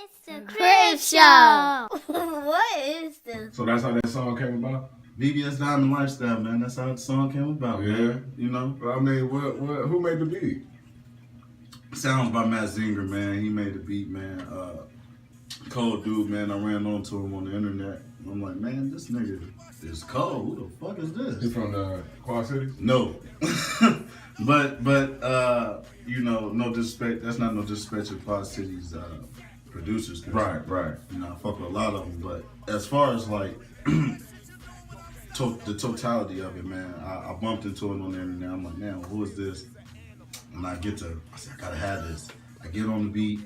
It's the CRIBBS Show. What is this? So that's how that song came about? VBS Diamond Lifestyle, man. That's how the song came about. Yeah. Man. You know? I mean, who made the beat? Sounds by Matt Zinger, man. He made the beat, man. Cold dude, man. I ran onto him on the internet. I'm like, man, this nigga is cold. Who the fuck is this? He from the Quad Cities? No. but you know, no disrespect. That's not no disrespect to Quad Cities producers. Right. You know, I fuck with a lot of them. But as far as like the totality of it, man, I bumped into it on the internet. I'm like, man, who is this? And I said, I gotta have this. I get on the beat.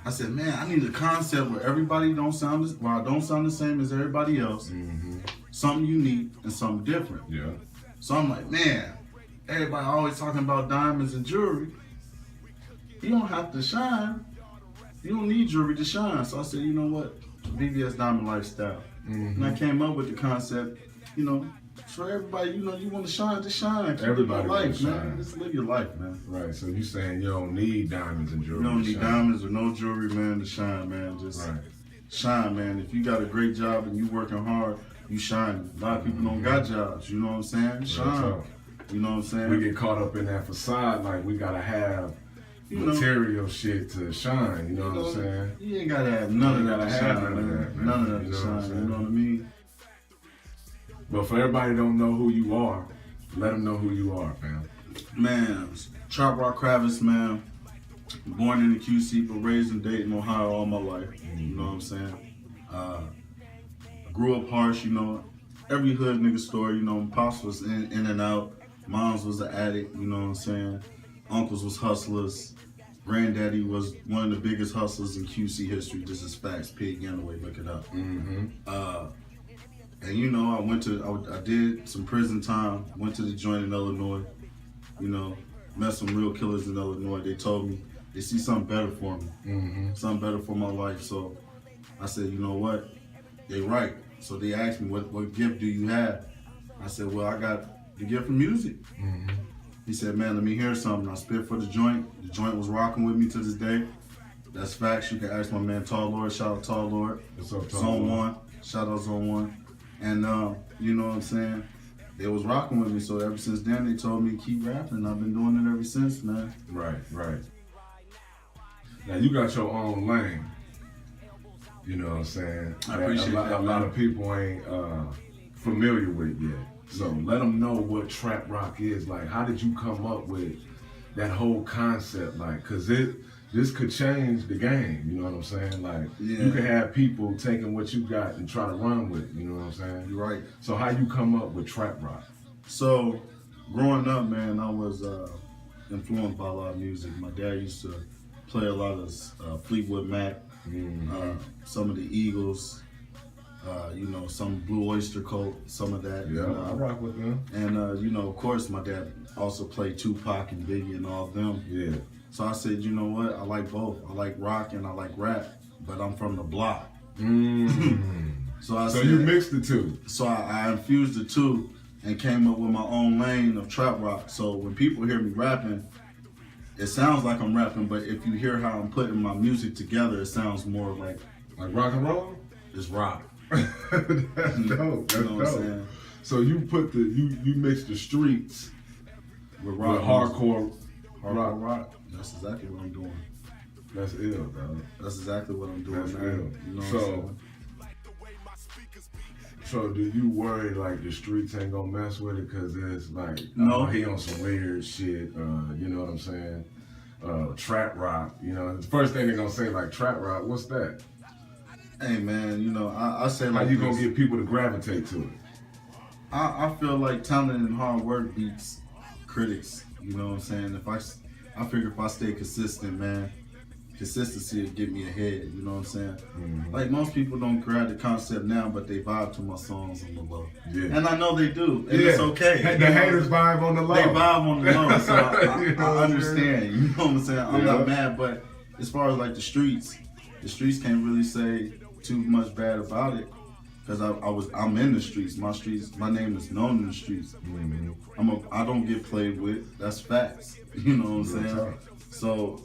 I said, man, I need a concept where everybody don't sound the same as everybody else. Mm-hmm. Something unique and something different. Yeah. So I'm like, man, everybody always talking about diamonds and jewelry. You don't have to shine. You don't need jewelry to shine. So I said, you know what? VBS Diamond Lifestyle. Mm-hmm. And I came up with the concept, you know, for everybody, you know, you want to shine, just shine. Keep Everybody your life, shine. man. Just live your life, man. Right, so you saying you don't need diamonds and jewelry. You don't to need shine. diamonds or no jewelry, man, to shine, man. Just shine, man. If you got a great job and you working hard, you shine. A lot of people don't got jobs, you know what I'm saying? Shine. You know what I'm saying? We get caught up in that facade, like we gotta have material shit to shine, you know what I'm saying? You ain't gotta have none of that to shine, none of that, man. None of that You to know what I'm shine, you saying? know what I mean? But for everybody who don't know who you are, let them know who you are, fam. Man, Trap Rock Kravitz, man. Born in the QC, but raised in Dayton, Ohio all my life. You know what I'm saying? Grew up harsh, you know. Every hood nigga story, you know. Pops was in and out. Moms was an addict, you know what I'm saying? Uncles was hustlers. Granddaddy was one of the biggest hustlers in QC history. This is facts. Pig Getaway, look it up. Mm-hmm. And you know, I did some prison time, went to the joint in Illinois, you know, met some real killers in Illinois. They told me they see something better for me, something better for my life. So I said, you know what, they right. So they asked me, what gift do you have? I said, well, I got the gift of music. He said, man, let me hear something. I spit for the joint. The joint was rocking with me to this day. That's facts. You can ask my man Tall Lord. Shout out Tall Lord. What's up, Tall Zone Lord? 1. Shout out Zone 1. And you know what I'm saying? They was rocking with me. So ever since then, they told me to keep rapping. I've been doing it ever since, man. Right. Now you got your own lane. You know what I'm saying? I appreciate that, A lot man. of people ain't familiar with yet. So let them know what trap rock is. Like, how did you come up with that whole concept? Like, cause this could change the game. You know what I'm saying? Like, you can have people taking what you got and try to run with it. You know what I'm saying? You're right. So how you come up with trap rock? So growing up, man, I was influenced by a lot of music. My dad used to play a lot of Fleetwood Mac, some of the Eagles. You know, some Blue Oyster Cult, some of that. Yeah, I rock with them. And, you know, of course, my dad also played Tupac and Biggie and all of them. Yeah. So I said, you know what? I like both. I like rock and I like rap, but I'm from the block. So You mixed the two. So I infused the two and came up with my own lane of trap rock. So when people hear me rapping, it sounds like I'm rapping, but if you hear how I'm putting my music together, it sounds more like rock and roll? it's rock. That's dope. That's You know what I'm dope. saying? So you put you mix the streets With with rock. hardcore rock. That's exactly what I'm doing. That's ill, dog. That's exactly what I'm doing, That's man. ill. You know what So- I'm saying? So do you worry like the streets ain't gonna mess with it because it's like No. he on some weird shit? You know what I'm saying? Trap rock. You know, the first thing they're gonna say like trap rock. What's that? Hey, man, you know, I say How like you gonna this. get people to gravitate to it? I feel like talent and hard work beats critics. You know what I'm saying? I figure if I stay consistent, man, consistency will get me ahead. You know what I'm saying? Like most people don't grab the concept now, but they vibe to my songs on the low. Yeah. And I know they do, and it's okay. The haters vibe on the low. They vibe on the low, so You know I what I'm understand. You know what I'm saying? I'm Yeah. not mad, but as far as like the streets can't really say too much bad about it. Cause I'm in the streets. My name is known in the streets. I don't get played with. That's facts. You know what I'm saying? So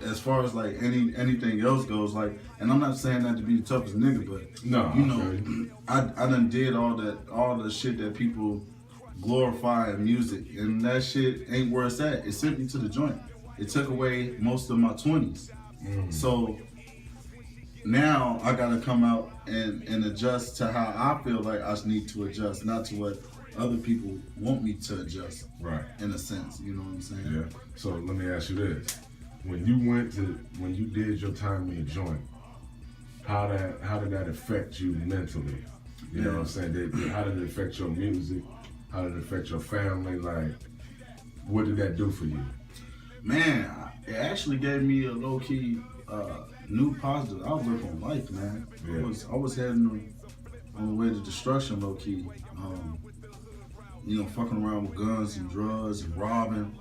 as far as like anything else goes, like, and I'm not saying that to be the toughest nigga, but no, you know, I done did all the shit that people glorify in music, and that shit ain't where it's at. It sent me to the joint. It took away most of my 20s. So now I gotta come out and adjust to how I feel like I need to adjust, not to what other people want me to adjust. Right. In a sense, you know what I'm saying? Yeah. So let me ask you this: when you did your time in the joint, how did that affect you mentally? You know what I'm saying? How did it affect your music? How did it affect your family? Like, what did that do for you? Man, it actually gave me a low key new positive outlook on life, man. Yeah. I was heading on the way to destruction, low key. You know, fucking around with guns and drugs and robbing.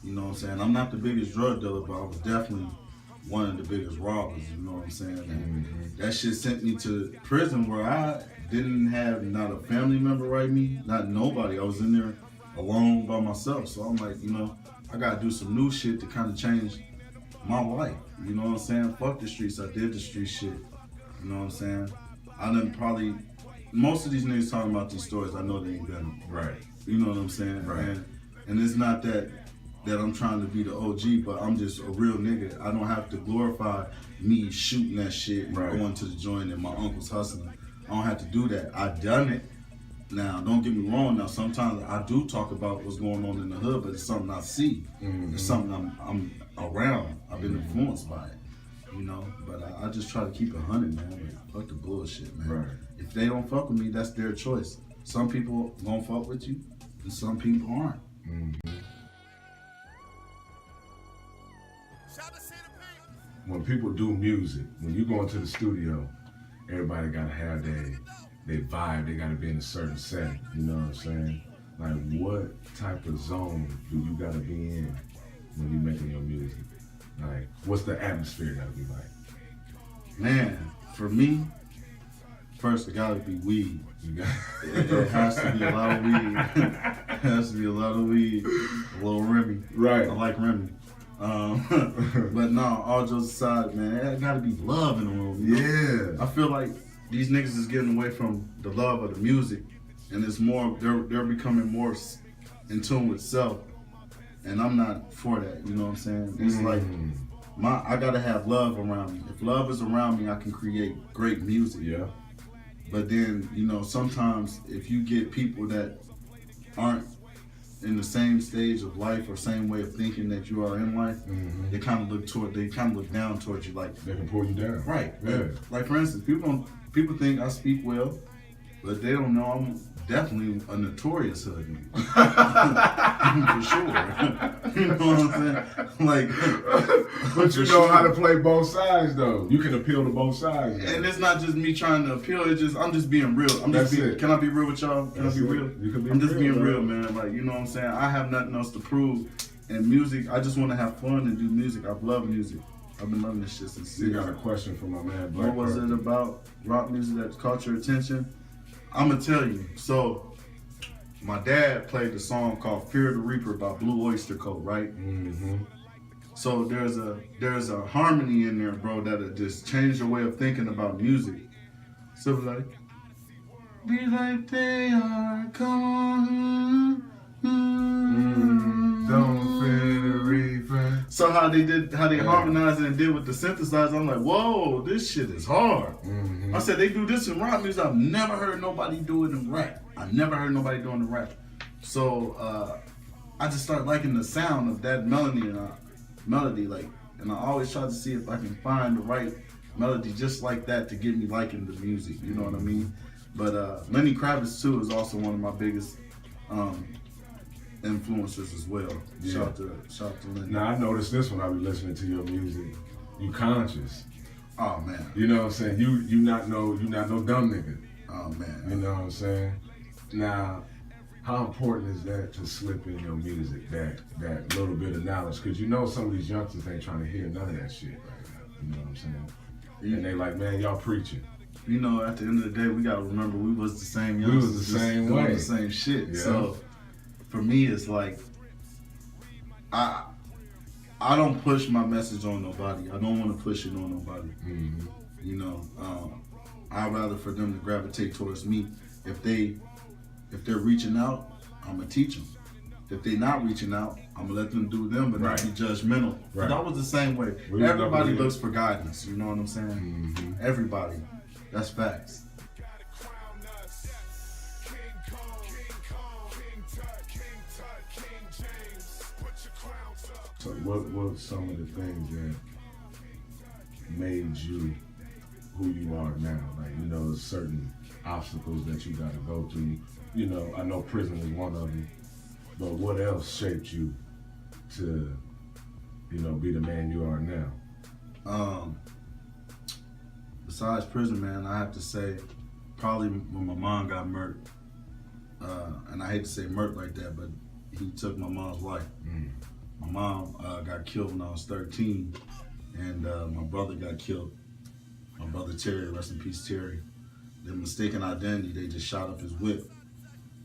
You know what I'm saying? I'm not the biggest drug dealer, but I was definitely one of the biggest robbers. You know what I'm saying? And that shit sent me to prison where I didn't have not a family member write me, not nobody. I was in there alone by myself. So I'm like, you know, I gotta do some new shit to kind of change my life. You know what I'm saying? Fuck the streets. I did the street shit. You know what I'm saying? I done probably, most of these niggas talking about these stories, I know they ain't been. Right. You know what I'm saying? Right. And it's not that I'm trying to be the OG, but I'm just a real nigga. I don't have to glorify me shooting that shit and going to the joint and my uncle's hustling. I don't have to do that. I done it. Now, don't get me wrong. Now, sometimes I do talk about what's going on in the hood, but it's something I see. It's something I'm around. I've been influenced by it, you know. But I just try to keep it 100, man. Like, fuck the bullshit, man. Right. If they don't fuck with me, that's their choice. Some people gonna fuck with you, and some people aren't. When people do music, when you go into the studio, everybody gotta have their vibe. They gotta be in a certain setting. You know what I'm saying? Like, what type of zone do you gotta be in when you're making your music? Like, what's the atmosphere gotta be like? Man, for me, first it gotta be weed. It has to be a lot of weed. It has to be a lot of weed. A little Remy. Right. I like Remy. But no, all jokes aside, man, it gotta be love in the room. You know? Yeah. I feel like these niggas is getting away from the love of the music, and it's more, they're becoming more in tune with self, and I'm not for that. You know what I'm saying? It's like I gotta have love around me. If love is around me, I can create great music. Yeah. But then, you know, sometimes if you get people that aren't in the same stage of life or same way of thinking that you are in life, they kind of look down towards you, like They can pull you down. right. Yeah. Like for instance, people think I speak well, but they don't know I'm definitely a notorious hood nigga. For sure. You know what I'm saying? Like, but you know how to play both sides, though. You can appeal to both sides. Though. And it's not just me trying to appeal. It's just I'm just being real. Can I be real with y'all? Can I be real? You can be I'm just being real, bro. man. Like, you know what I'm saying? I have nothing else to prove. And music, I just want to have fun and do music. I love music. I've been loving this shit since. You got a question for my man, Black. What was it about rock music that caught your attention? I'm gonna tell you. So, my dad played the song called "Fear the Reaper" by Blue Oyster Cult, right? So there's a harmony in there, bro, that'll just change your way of thinking about music. So like, be like they are, come on. Don't fear the reaper. So how they harmonized it and did with the synthesizer, I'm like, whoa, this shit is hard. I said, they do this in rock music. I've never heard nobody do it in rap. I've never heard nobody doing the rap. So I just started liking the sound of that melody, like, and I always try to see if I can find the right melody just like that to get me liking the music. You know what I mean? But Lenny Kravitz too is also one of my biggest influencers as well. Yeah. Shout out to Lenny. Now I noticed this when I be listening to your music. You conscious. Oh man. You know what I'm saying? You not no dumb nigga. Oh man. You know what I'm saying? Now, how important is that to slip in your music, that little bit of knowledge? Because you know some of these youngsters ain't trying to hear none of that shit right now. You know what I'm saying? And they like, man, y'all preaching. You know, at the end of the day, we gotta remember we was the same We youngsters. was the same doing way. the same shit. Yeah. So for me, it's like I I don't push my message on nobody. I don't want to push it on nobody. Mm-hmm. You know, I'd rather for them to gravitate towards me. If they're reaching out, I'm gonna teach them. If they're not reaching out, I'm gonna let them do them, but not be judgmental. Right. I was the same way. Everybody looks for guidance. You know what I'm saying? Mm-hmm. Everybody. That's facts. So what some of the things that made you who you are now? Like, you know, certain obstacles that you got to go through. You know, I know prison was one of them, but what else shaped you to, you know, be the man you are now? Besides prison, man, I have to say, probably when my mom got murdered. And I hate to say murdered like that, but he took my mom's life. Mm. My mom got killed when I was 13, and my brother got killed. My brother Terry, rest in peace, Terry. The mistaken identity, they just shot up his whip.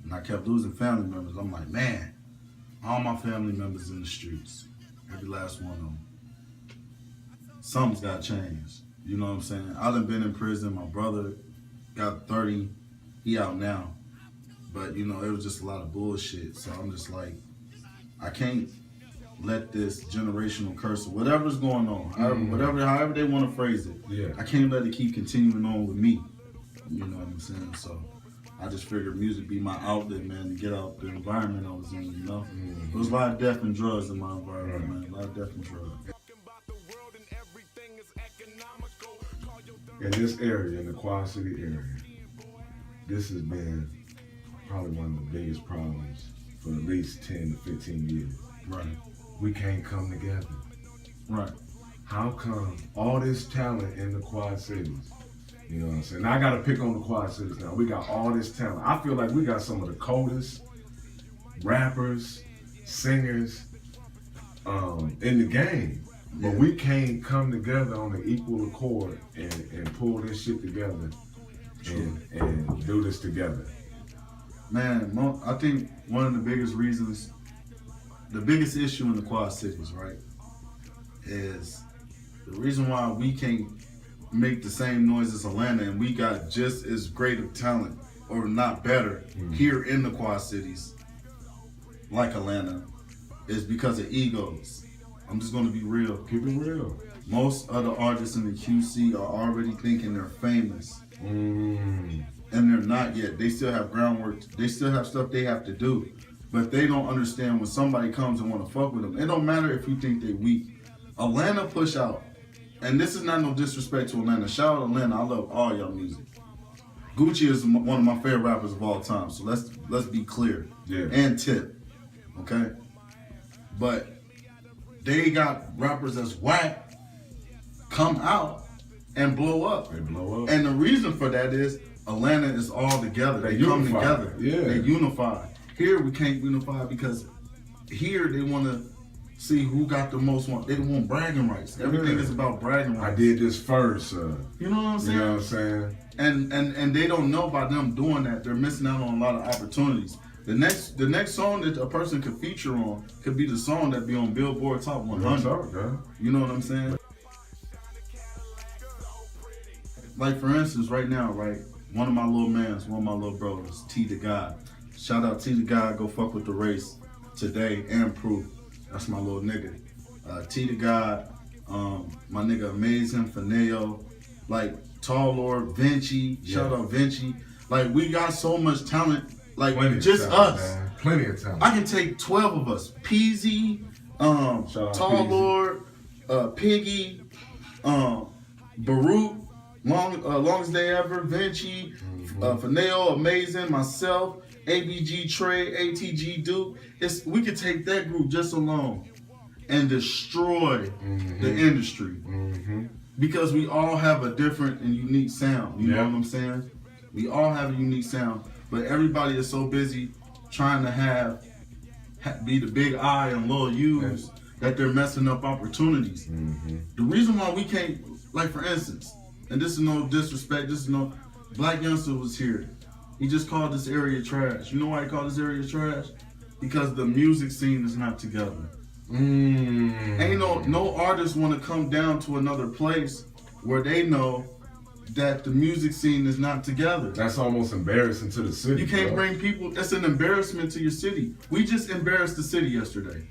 And I kept losing family members. I'm like, man, all my family members in the streets, every last one of them. Something's got to change. You know what I'm saying? I done been in prison. My brother got 30. He out now. But, you know, it was just a lot of bullshit. So I'm just like, I can't let this generational curse or whatever's going on, however they want to phrase it, I can't let it keep continuing on with me. You know what I'm saying? So I just figured music be my outlet, man, to get out the environment I was in, you know? Mm-hmm. There was a lot of death and drugs in my environment, man. A lot of death and drugs. In this area, in the Quad City area, this has been probably one of the biggest problems for at least 10 to 15 years. Right. We can't come together. Right. How come all this talent in the Quad Cities? You know what I'm saying? Now I gotta pick on the Quad Cities now. We got all this talent. I feel like we got some of the coldest rappers, singers in the game. But we can't come together on an equal accord and pull this shit together and do this together. Man, I think one of the biggest reasons, the biggest issue in the Quad Cities, right, is the reason why we can't make the same noise as Atlanta and we got just as great of talent, or not better, here in the Quad Cities, like Atlanta, is because of egos. I'm just gonna be real. Keep it real. Most other artists in the QC are already thinking they're famous. And they're not yet. They still have groundwork. They still have stuff they have to do. But they don't understand when somebody comes and want to fuck with them. It don't matter if you think they weak. Atlanta push out. And this is not no disrespect to Atlanta. Shout out Atlanta. I love all y'all music. Gucci is one of my favorite rappers of all time. So let's be clear. Yeah. And Tip. Okay? But they got rappers that's whack come out and blow up. They blow up. And the reason for that is Atlanta is all together. They come together. Yeah. They unify. Here we can't unify because here they want to see who got the most one. They want bragging rights. Everything is about bragging rights. I did this first. You know what I'm saying? You know what I'm saying? And they don't know by them doing that, they're missing out on a lot of opportunities. The next song that a person could feature on could be the song that be on Billboard Top 100. You know what I'm saying? Like for instance, right now, right, one of my little brothers, T the God. Shout out T the God, go fuck with the race today and Proof. That's my little nigga. T the God, my nigga Amazing, Fineo, like Tall Lord, Vinci, shout out Vinci. Like we got so much talent, like just us. Man. Plenty of talent. I can take 12 of us. Peasy, Tall Peasy. Lord, Piggy, Baruch, Longest Day Ever, Vinci, Fineo, Amazing, myself, ABG Trey, ATG Duke. We could take that group just alone and destroy the industry because we all have a different and unique sound. You know what I'm saying? We all have a unique sound, but everybody is so busy trying to be the big I and little U's that they're messing up opportunities. The reason why we can't, like for instance, and this is no disrespect, this is no, Black Youngster was here. He just called this area trash. You know why he called this area trash? Because the music scene is not together. Ain't no artists want to come down to another place where they know that the music scene is not together. That's almost embarrassing to the city. You can't bring people. That's an embarrassment to your city. We just embarrassed the city yesterday.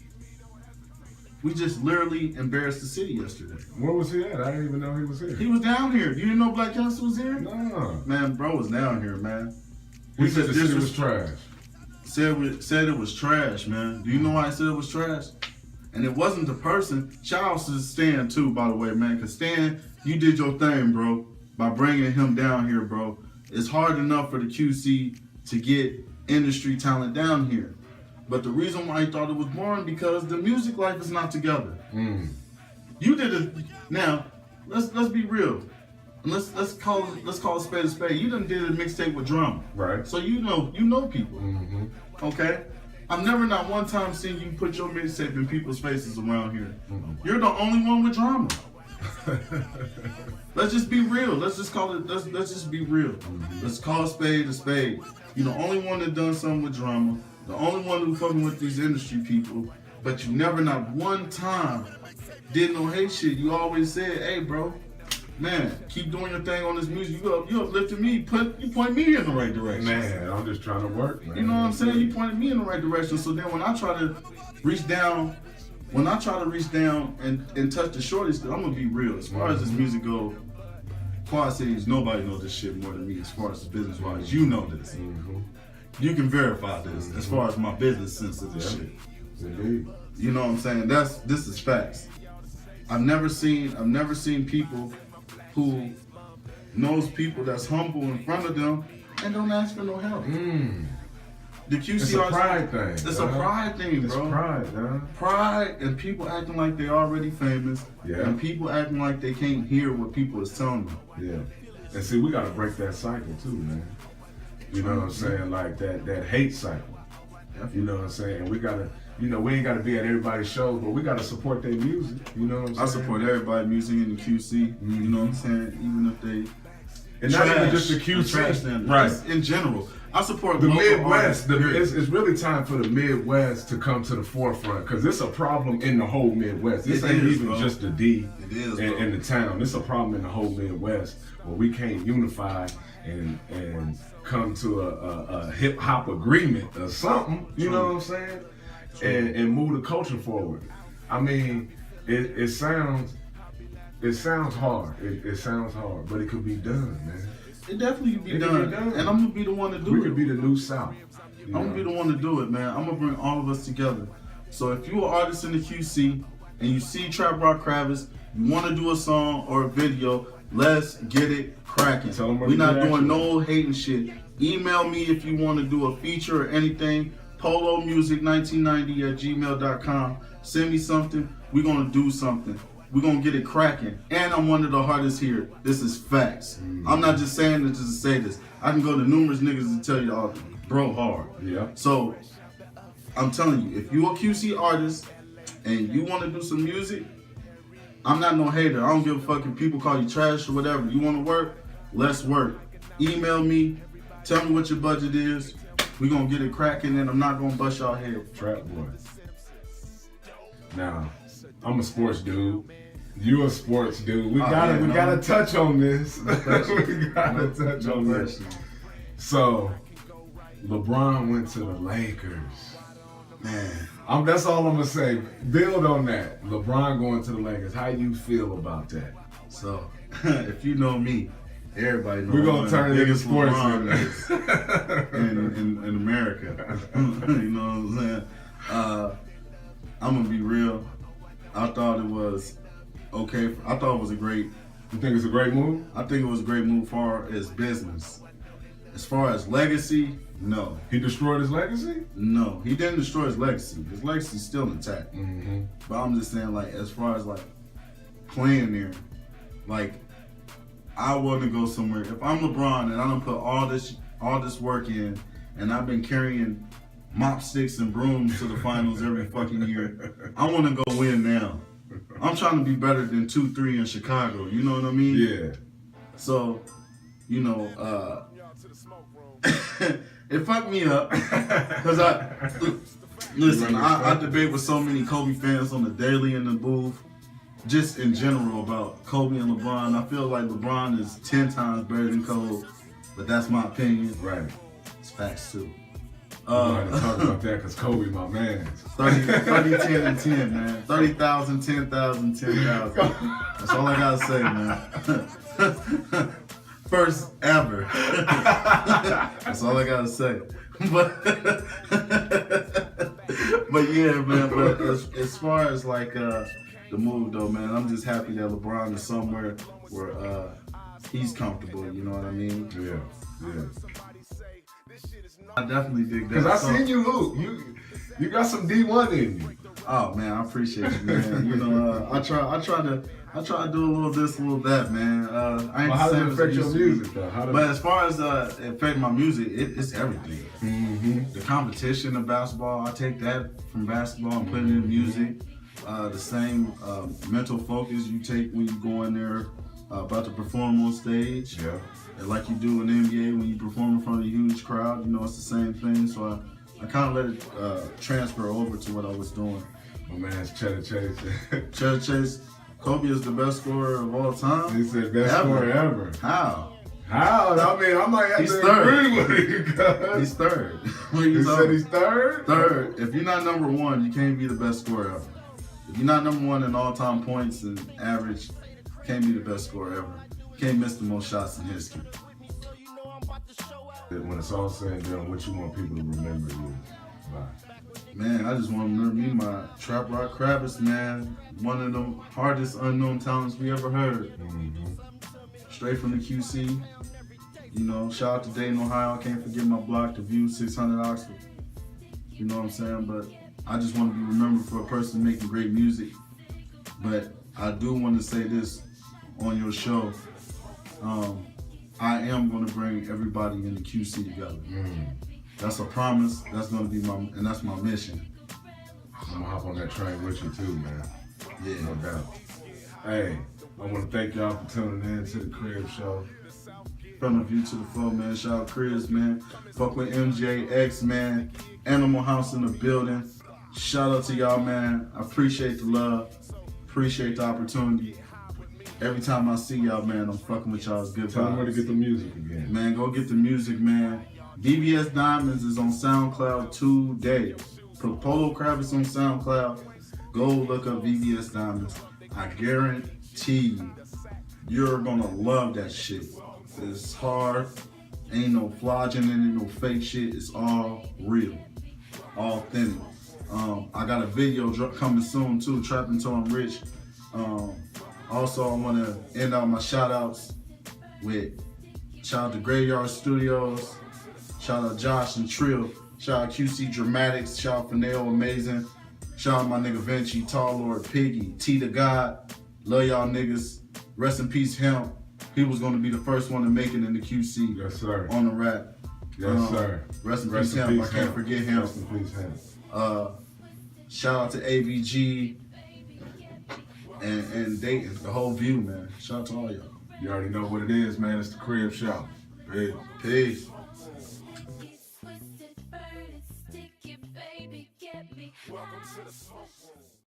We just literally embarrassed the city yesterday. Where was he at? I didn't even know he was here. He was down here. You didn't know Black Council was here? No. Man, bro was down here, man. He said the city was trash. Said it was trash, man. Do you know why I said it was trash? And it wasn't the person. Shout out to Stan too, by the way, man. Because Stan, you did your thing, bro, by bringing him down here, bro. It's hard enough for the QC to get industry talent down here. But the reason why he thought it was boring because the music life is not together. You did it. Now, let's be real. Let's call a spade a spade. You done did a mixtape with drama, right? So you know people. Okay. I've never not one time seen you put your mixtape in people's faces around here. You're the only one with drama. Let's just be real. Let's just call it. Let's just be real. Let's call a spade a spade. You're the only one that done something with drama. The only one who fucking with these industry people. But you never not one time did no hate shit. You always said, "Hey, bro, man, keep doing your thing on this music. You uplifted me. You point me in the right direction. Man, I'm just trying to work, man. You know what I'm saying? You pointed me in the right direction. So then when I try to reach down and touch the shorties, I'm gonna be real. As far as this music goes, Quad Cities, nobody knows this shit more than me. As far as the business wise, you know this. You can verify this. As far as my business sense of this shit. Indeed. You know what I'm saying? This is facts. I've never seen people who knows people that's humble in front of them and don't ask for no help. The QC It's a pride thing. It's a pride thing, bro. It's pride, man. Pride and people acting like they're already famous. Yeah. And people acting like they can't hear what people is telling them. Yeah. And see, we gotta break that cycle too, man. You know what I'm saying? Like that hate cycle. You know what I'm saying? We gotta, we ain't gotta be at everybody's shows, but we gotta support their music. You know what I'm saying? I support everybody's music in the QC. You know what I'm saying? Even if they and not even just the QC, trash standards. Right? Just in general, I support the local Midwest. artists, It's really time for the Midwest to come to the forefront because it's a problem in the whole Midwest. This ain't even just the D and the town. It's a problem in the whole Midwest where we can't unify and come to a hip hop agreement or something. You know what I'm saying? And move the culture forward. I mean, it sounds hard. It sounds hard, but it could be done, man. It definitely could be done. And I'm gonna be the one to do it. We could be the new South. I'm gonna be the one to do it, man. I'm gonna bring all of us together. So if you're an artist in the QC and you see Trap Rock Kravitz, you want to do a song or a video, let's get it cracking. We're not doing no hating shit. Email me if you want to do a feature or anything. polomusic1990@gmail.com. Send me something. We're gonna do something. We're gonna get it cracking. And I'm one of the hardest here. This is facts. I'm not just saying this just to say this. I can go to numerous niggas and tell y'all, bro, hard. Yeah. So I'm telling you, if you a QC artist and you want to do some music, I'm not no hater. I don't give a fuck if people call you trash or whatever. You want to work? Let's work. Email me. Tell me what your budget is. We gonna get it cracking, and I'm not gonna bust y'all head. Trap boy. Now, I'm a sports dude. You a sports dude. We gotta touch on this. we gotta touch on this. So, LeBron went to the Lakers. Man, that's all I'm gonna say. Build on that. LeBron going to the Lakers. How you feel about that? So, if you know me, everybody knows we're gonna turn it into sports in America. You know what I'm saying? I'm gonna be real. I thought it was okay. I thought it was a great. You think it's a great move? I think it was a great move as far as business. As far as legacy, no. He destroyed his legacy? No, he didn't destroy his legacy. His legacy's still intact. Mm-hmm. But I'm just saying, like, as far as like playing there, like, I want to go somewhere. If I'm LeBron and I don't put all this work in, and I've been carrying mop sticks and brooms to the finals every fucking year, I want to go win now. I'm trying to be better than 2-3 in Chicago. You know what I mean? Yeah. So, you know, it fucked me up because Listen, I debate with so many Kobe fans on the daily in the booth, just in general about Kobe and LeBron. I feel like LeBron is 10 times better than Kobe, but that's my opinion. Right. It's facts too. We're going to talk about that because Kobe, my man. 30, 10, and 10, man. 30,000, 10,000, 10,000. That's all I gotta say, man. First ever. That's all I gotta say. But yeah, man. But as far as like the move though, man, I'm just happy that LeBron is somewhere where he's comfortable. You know what I mean? Yeah. I definitely dig that. Because I seen you hoop. You got some D1 in you. Oh man, I appreciate you, man. You know, I try to do a little this, a little that, man. I ain't how the does same it affect as your used to music be. though? But as far as it affect my music, it's everything. Mm-hmm. The competition of basketball, I take that from basketball and put it in music. The same mental focus you take when you go in there about to perform on stage. Yeah. And like you do in the NBA when you perform in front of a huge crowd, you know, it's the same thing. So I kind of let it transfer over to what I was doing. My man's Cheddar Chase. Cheddar Chase, Kobe is the best scorer of all time. He said best scorer ever. How? I mean, I might have He's to third. agree with you guys. He's third. You said he's third? Third. If you're not number one, you can't be the best scorer ever. If you're not number one in all-time points and average, you can't be the best scorer ever. You can't miss the most shots in history. When it's all said and done, what you want people to remember you by? Man, I just want to remember me, my Trap Rock Kravitz, man. One of the hardest unknown talents we ever heard. Mm-hmm. Straight from the QC. You know, shout out to Dayton, Ohio. I can't forget my block, The View, 600 Oxford. You know what I'm saying? But I just want to be remembered for a person making great music. But I do want to say this on your show. I am going to bring everybody in the QC together. That's a promise. That's going to be that's my mission. I'm going to hop on that train with you too, man. Yeah. No doubt. Hey, I want to thank y'all for tuning in to the CRIBBS show. From the view to the flow, man. Shout out CRIBBS, man. Fuck with MJX, man. Animal House in the building. Shout out to y'all, man. I appreciate the love. Appreciate the opportunity. Every time I see y'all, man, I'm fucking with y'all's good vibes. Tell them where to get the music again. Man, go get the music, man. VVS Diamonds is on SoundCloud today. Put Polo Kravitz on SoundCloud. Go look up VVS Diamonds. I guarantee you're gonna love that shit. It's hard. Ain't no flogging in it, no fake shit. It's all real, authentic. I got a video coming soon too, Trap Until I'm Rich. Also, I want to end out my shout outs with shout out to Graveyard Studios, shout out Josh and Trill, shout out QC Dramatics, shout out Finale Amazing, shout out my nigga Vinci, Tall Lord Piggy, T the God, love y'all niggas, rest in peace Hemp. He was going to be the first one to make it in the QC. Yes, sir. On the rap. Yes, sir. Rest in peace Hemp. I can't forget him. Rest in peace Hemp. Shout out to AVG and Dayton, the whole view, man. Shout out to all y'all. You already know what it is, man. It's the CRIBBS show. Peace. Peace. Welcome to the smoke.